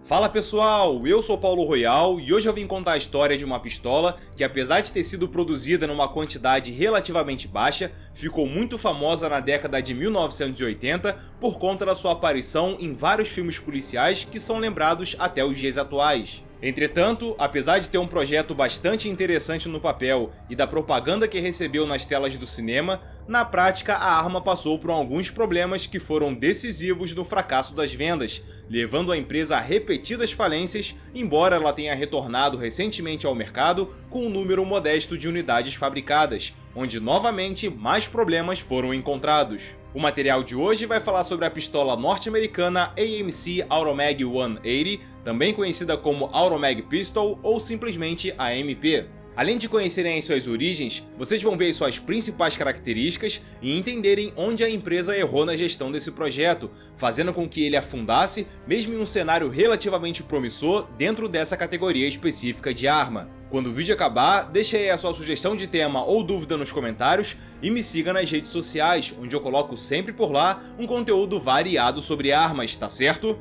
Fala pessoal, eu sou Paulo Royal e hoje eu vim contar a história de uma pistola que, apesar de ter sido produzida numa quantidade relativamente baixa, ficou muito famosa na década de 1980 por conta da sua aparição em vários filmes policiais que são lembrados até os dias atuais. Entretanto, apesar de ter um projeto bastante interessante no papel e da propaganda que recebeu nas telas do cinema, na prática a arma passou por alguns problemas que foram decisivos no fracasso das vendas, levando a empresa a repetidas falências, embora ela tenha retornado recentemente ao mercado com um número modesto de unidades fabricadas, onde novamente mais problemas foram encontrados. O material de hoje vai falar sobre a pistola norte-americana AMC Automag 180, também conhecida como Automag Pistol ou simplesmente AMP. Além de conhecerem as suas origens, vocês vão ver suas principais características e entenderem onde a empresa errou na gestão desse projeto, fazendo com que ele afundasse mesmo em um cenário relativamente promissor dentro dessa categoria específica de arma. Quando o vídeo acabar, deixe aí a sua sugestão de tema ou dúvida nos comentários e me siga nas redes sociais, onde eu coloco sempre por lá um conteúdo variado sobre armas, tá certo?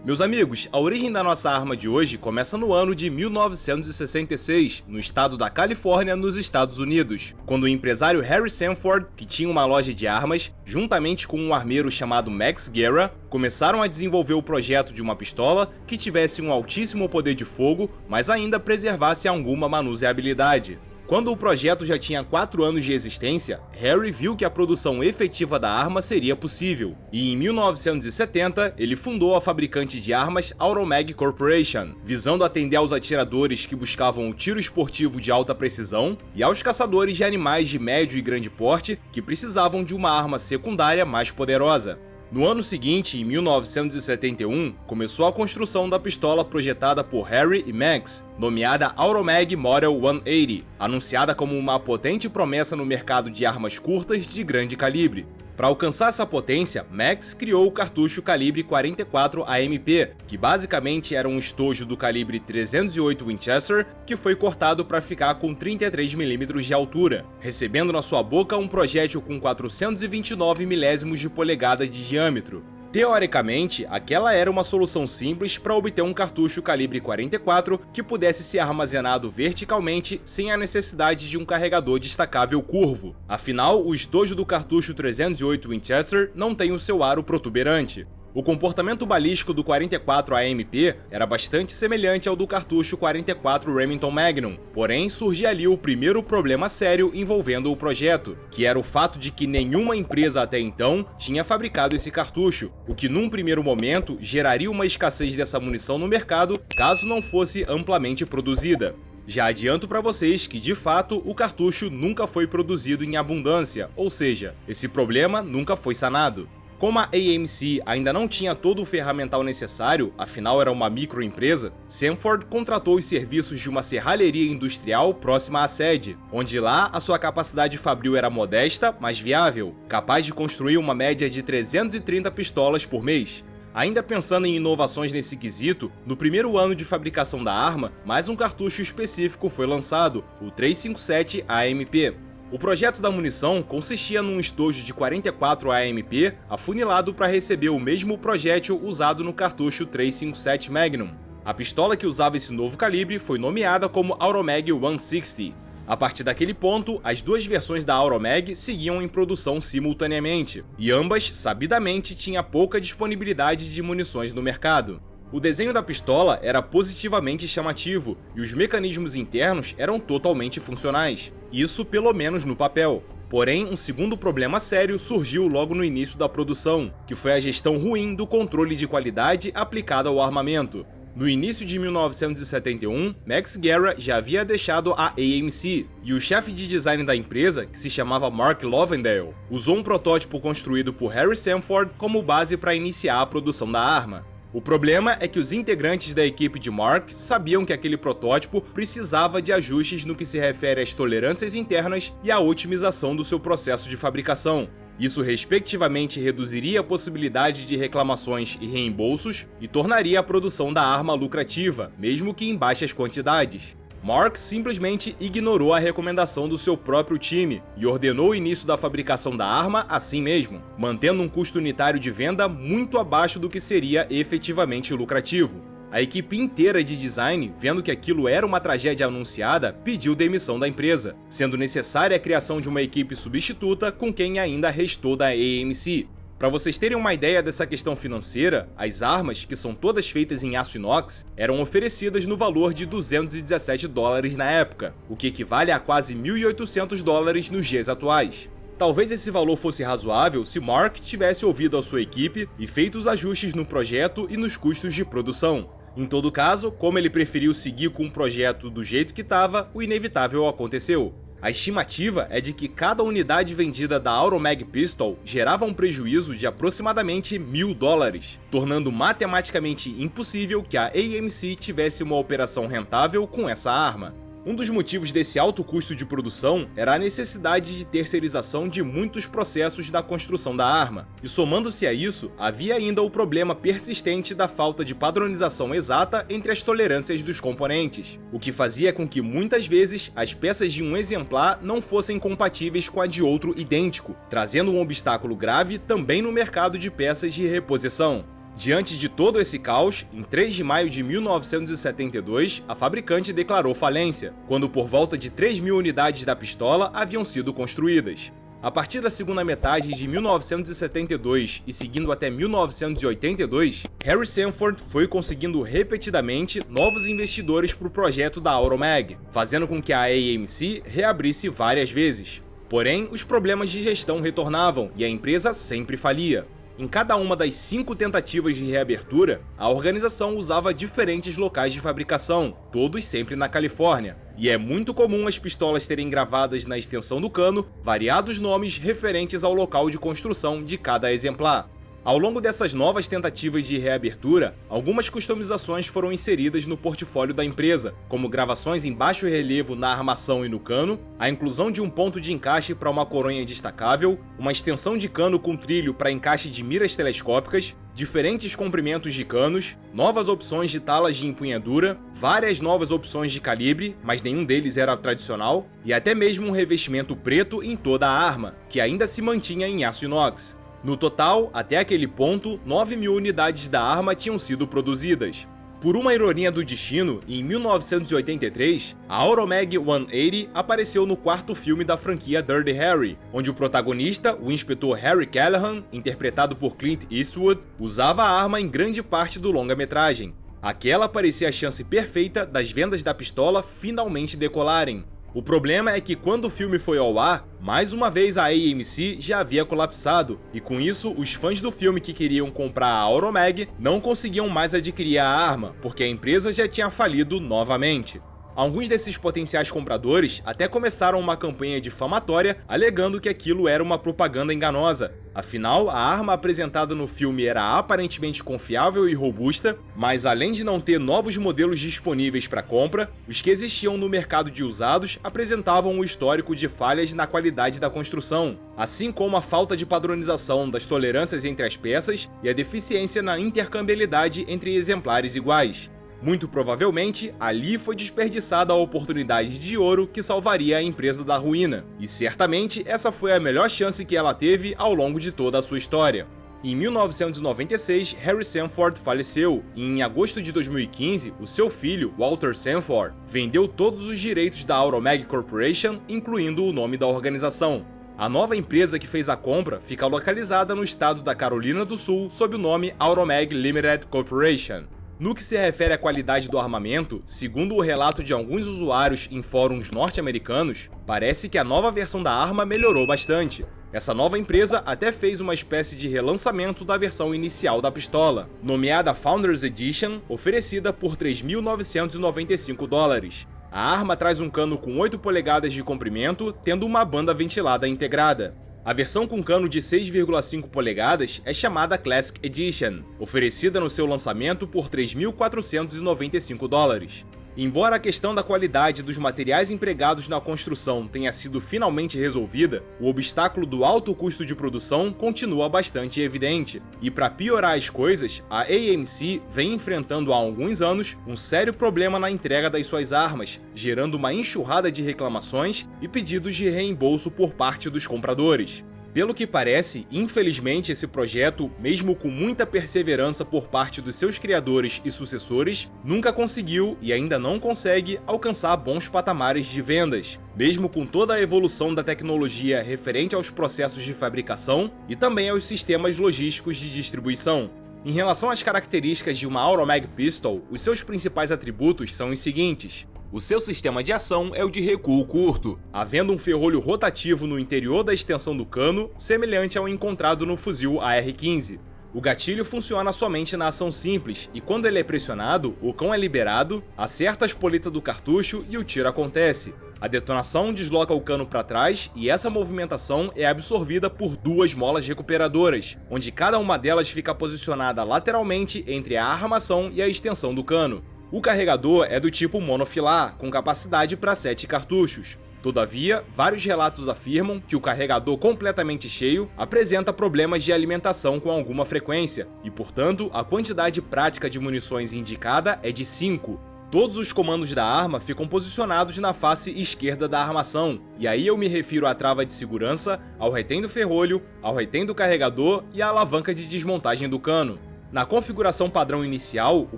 Meus amigos, a origem da nossa arma de hoje começa no ano de 1966, no estado da Califórnia, nos Estados Unidos, quando o empresário Harry Sanford, que tinha uma loja de armas, juntamente com um armeiro chamado Max Guerra, começaram a desenvolver o projeto de uma pistola que tivesse um altíssimo poder de fogo, mas ainda preservasse alguma manuseabilidade. Quando o projeto já tinha 4 anos de existência, Harry viu que a produção efetiva da arma seria possível, e em 1970 ele fundou a fabricante de armas Automag Corporation, visando atender aos atiradores que buscavam o tiro esportivo de alta precisão e aos caçadores de animais de médio e grande porte que precisavam de uma arma secundária mais poderosa. No ano seguinte, em 1971, começou a construção da pistola projetada por Harry e Max, nomeada Automag Model 180, anunciada como uma potente promessa no mercado de armas curtas de grande calibre. Para alcançar essa potência, Max criou o cartucho calibre 44 AMP, que basicamente era um estojo do calibre 308 Winchester que foi cortado para ficar com 33 mm de altura, recebendo na sua boca um projétil com 429 milésimos de polegada de diâmetro. Teoricamente, aquela era uma solução simples para obter um cartucho calibre 44 que pudesse ser armazenado verticalmente sem a necessidade de um carregador destacável curvo. Afinal, o estojo do cartucho 308 Winchester não tem o seu aro protuberante. O comportamento balístico do 44 AMP era bastante semelhante ao do cartucho 44 Remington Magnum, porém surgia ali o primeiro problema sério envolvendo o projeto, que era o fato de que nenhuma empresa até então tinha fabricado esse cartucho, o que num primeiro momento geraria uma escassez dessa munição no mercado caso não fosse amplamente produzida. Já adianto para vocês que, de fato, o cartucho nunca foi produzido em abundância, ou seja, esse problema nunca foi sanado. Como a AMC ainda não tinha todo o ferramental necessário, afinal era uma microempresa, Sanford contratou os serviços de uma serralheria industrial próxima à sede, onde lá a sua capacidade fabril era modesta, mas viável, capaz de construir uma média de 330 pistolas por mês. Ainda pensando em inovações nesse quesito, no primeiro ano de fabricação da arma, mais um cartucho específico foi lançado, o 357 AMP. O projeto da munição consistia num estojo de 44 AMP afunilado para receber o mesmo projétil usado no cartucho 357 Magnum. A pistola que usava esse novo calibre foi nomeada como Automag 160. A partir daquele ponto, as duas versões da Automag seguiam em produção simultaneamente, e ambas, sabidamente, tinham pouca disponibilidade de munições no mercado. O desenho da pistola era positivamente chamativo e os mecanismos internos eram totalmente funcionais. Isso pelo menos no papel. Porém, um segundo problema sério surgiu logo no início da produção, que foi a gestão ruim do controle de qualidade aplicada ao armamento. No início de 1971, Max Guerra já havia deixado a AMC, e o chefe de design da empresa, que se chamava Mark Lovendale, usou um protótipo construído por Harry Sanford como base para iniciar a produção da arma. O problema é que os integrantes da equipe de Mark sabiam que aquele protótipo precisava de ajustes no que se refere às tolerâncias internas e à otimização do seu processo de fabricação. Isso respectivamente reduziria a possibilidade de reclamações e reembolsos e tornaria a produção da arma lucrativa, mesmo que em baixas quantidades. Mark simplesmente ignorou a recomendação do seu próprio time e ordenou o início da fabricação da arma assim mesmo, mantendo um custo unitário de venda muito abaixo do que seria efetivamente lucrativo. A equipe inteira de design, vendo que aquilo era uma tragédia anunciada, pediu demissão da empresa, sendo necessária a criação de uma equipe substituta com quem ainda restou da AMC. Para vocês terem uma ideia dessa questão financeira, as armas, que são todas feitas em aço inox, eram oferecidas no valor de $217 na época, o que equivale a quase $1.800 nos dias atuais. Talvez esse valor fosse razoável se Mark tivesse ouvido a sua equipe e feito os ajustes no projeto e nos custos de produção. Em todo caso, como ele preferiu seguir com o projeto do jeito que estava, o inevitável aconteceu. A estimativa é de que cada unidade vendida da Automag Pistol gerava um prejuízo de aproximadamente $1.000, tornando matematicamente impossível que a AMC tivesse uma operação rentável com essa arma. Um dos motivos desse alto custo de produção era a necessidade de terceirização de muitos processos da construção da arma, e somando-se a isso, havia ainda o problema persistente da falta de padronização exata entre as tolerâncias dos componentes, o que fazia com que muitas vezes as peças de um exemplar não fossem compatíveis com a de outro idêntico, trazendo um obstáculo grave também no mercado de peças de reposição. Diante de todo esse caos, em 3 de maio de 1972, a fabricante declarou falência, quando por volta de 3.000 unidades da pistola haviam sido construídas. A partir da segunda metade de 1972 e seguindo até 1982, Harry Sanford foi conseguindo repetidamente novos investidores para o projeto da Automag, fazendo com que a AMC reabrisse várias vezes. Porém, os problemas de gestão retornavam e a empresa sempre falia. Em cada uma das 5 tentativas de reabertura, a organização usava diferentes locais de fabricação, todos sempre na Califórnia, e é muito comum as pistolas terem gravadas na extensão do cano variados nomes referentes ao local de construção de cada exemplar. Ao longo dessas novas tentativas de reabertura, algumas customizações foram inseridas no portfólio da empresa, como gravações em baixo relevo na armação e no cano, a inclusão de um ponto de encaixe para uma coronha destacável, uma extensão de cano com trilho para encaixe de miras telescópicas, diferentes comprimentos de canos, novas opções de talas de empunhadura, várias novas opções de calibre, mas nenhum deles era tradicional, e até mesmo um revestimento preto em toda a arma, que ainda se mantinha em aço inox. No total, até aquele ponto, 9.000 unidades da arma tinham sido produzidas. Por uma ironia do destino, em 1983, a Automag 180 apareceu no 4º filme da franquia Dirty Harry, onde o protagonista, o inspetor Harry Callahan, interpretado por Clint Eastwood, usava a arma em grande parte do longa-metragem. Aquela parecia a chance perfeita das vendas da pistola finalmente decolarem. O problema é que quando o filme foi ao ar, mais uma vez a AMC já havia colapsado, e com isso os fãs do filme que queriam comprar a Automag não conseguiam mais adquirir a arma, porque a empresa já tinha falido novamente. Alguns desses potenciais compradores até começaram uma campanha difamatória alegando que aquilo era uma propaganda enganosa. Afinal, a arma apresentada no filme era aparentemente confiável e robusta, mas além de não ter novos modelos disponíveis para compra, os que existiam no mercado de usados apresentavam um histórico de falhas na qualidade da construção, assim como a falta de padronização das tolerâncias entre as peças e a deficiência na intercambiabilidade entre exemplares iguais. Muito provavelmente, ali foi desperdiçada a oportunidade de ouro que salvaria a empresa da ruína, e certamente essa foi a melhor chance que ela teve ao longo de toda a sua história. Em 1996, Harry Sanford faleceu, e em agosto de 2015, o seu filho, Walter Sanford, vendeu todos os direitos da Automag Corporation, incluindo o nome da organização. A nova empresa que fez a compra fica localizada no estado da Carolina do Sul sob o nome Automag Limited Corporation. No que se refere à qualidade do armamento, segundo o relato de alguns usuários em fóruns norte-americanos, parece que a nova versão da arma melhorou bastante. Essa nova empresa até fez uma espécie de relançamento da versão inicial da pistola, nomeada Founders Edition, oferecida por $3.995. A arma traz um cano com 8 polegadas de comprimento, tendo uma banda ventilada integrada. A versão com cano de 6,5 polegadas é chamada Classic Edition, oferecida no seu lançamento por $3.495. Embora a questão da qualidade dos materiais empregados na construção tenha sido finalmente resolvida, o obstáculo do alto custo de produção continua bastante evidente. E para piorar as coisas, a AMC vem enfrentando há alguns anos um sério problema na entrega das suas armas, gerando uma enxurrada de reclamações e pedidos de reembolso por parte dos compradores. Pelo que parece, infelizmente esse projeto, mesmo com muita perseverança por parte dos seus criadores e sucessores, nunca conseguiu e ainda não consegue alcançar bons patamares de vendas, mesmo com toda a evolução da tecnologia referente aos processos de fabricação e também aos sistemas logísticos de distribuição. Em relação às características de uma Automag Pistol, os seus principais atributos são os seguintes. O seu sistema de ação é o de recuo curto, havendo um ferrolho rotativo no interior da extensão do cano, semelhante ao encontrado no fuzil AR-15. O gatilho funciona somente na ação simples, e quando ele é pressionado, o cão é liberado, acerta a espoleta do cartucho e o tiro acontece. A detonação desloca o cano para trás e essa movimentação é absorvida por duas molas recuperadoras, onde cada uma delas fica posicionada lateralmente entre a armação e a extensão do cano. O carregador é do tipo monofilar, com capacidade para 7 cartuchos. Todavia, vários relatos afirmam que o carregador completamente cheio apresenta problemas de alimentação com alguma frequência, e portanto, a quantidade prática de munições indicada é de 5. Todos os comandos da arma ficam posicionados na face esquerda da armação, e aí eu me refiro à trava de segurança, ao retém do ferrolho, ao retém do carregador e à alavanca de desmontagem do cano. Na configuração padrão inicial, o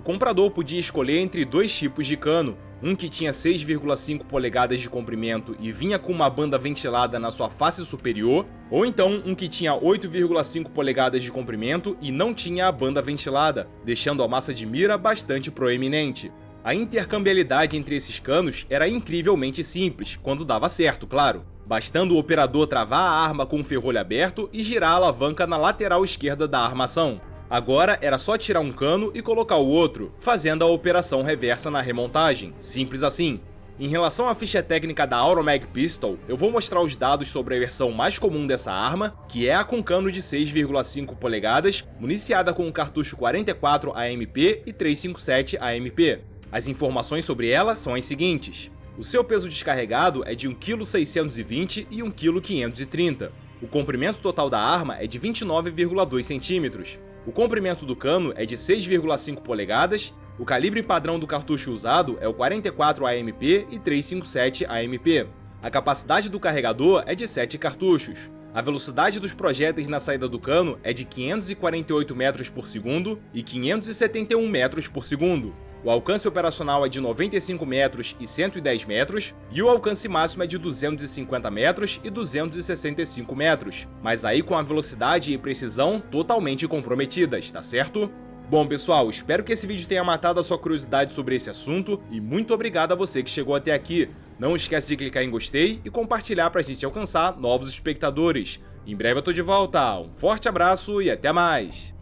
comprador podia escolher entre dois tipos de cano, um que tinha 6,5 polegadas de comprimento e vinha com uma banda ventilada na sua face superior, ou então um que tinha 8,5 polegadas de comprimento e não tinha a banda ventilada, deixando a massa de mira bastante proeminente. A intercambiabilidade entre esses canos era incrivelmente simples, quando dava certo, claro, bastando o operador travar a arma com o ferrolho aberto e girar a alavanca na lateral esquerda da armação. Agora era só tirar um cano e colocar o outro, fazendo a operação reversa na remontagem, simples assim. Em relação à ficha técnica da Automag Pistol, eu vou mostrar os dados sobre a versão mais comum dessa arma, que é a com cano de 6,5 polegadas, municiada com um cartucho 44 AMP e 357 AMP. As informações sobre ela são as seguintes. O seu peso descarregado é de 1,620 kg e 1,530 kg. O comprimento total da arma é de 29,2 cm. O comprimento do cano é de 6,5 polegadas, o calibre padrão do cartucho usado é o 44 AMP e 357 AMP. A capacidade do carregador é de 7 cartuchos. A velocidade dos projéteis na saída do cano é de 548 metros por segundo e 571 metros por segundo. O alcance operacional é de 95 metros e 110 metros, e o alcance máximo é de 250 metros e 265 metros, mas aí com a velocidade e precisão totalmente comprometidas, tá certo? Bom pessoal, espero que esse vídeo tenha matado a sua curiosidade sobre esse assunto, e muito obrigado a você que chegou até aqui. Não esquece de clicar em gostei e compartilhar pra gente alcançar novos espectadores. Em breve eu tô de volta, um forte abraço e até mais!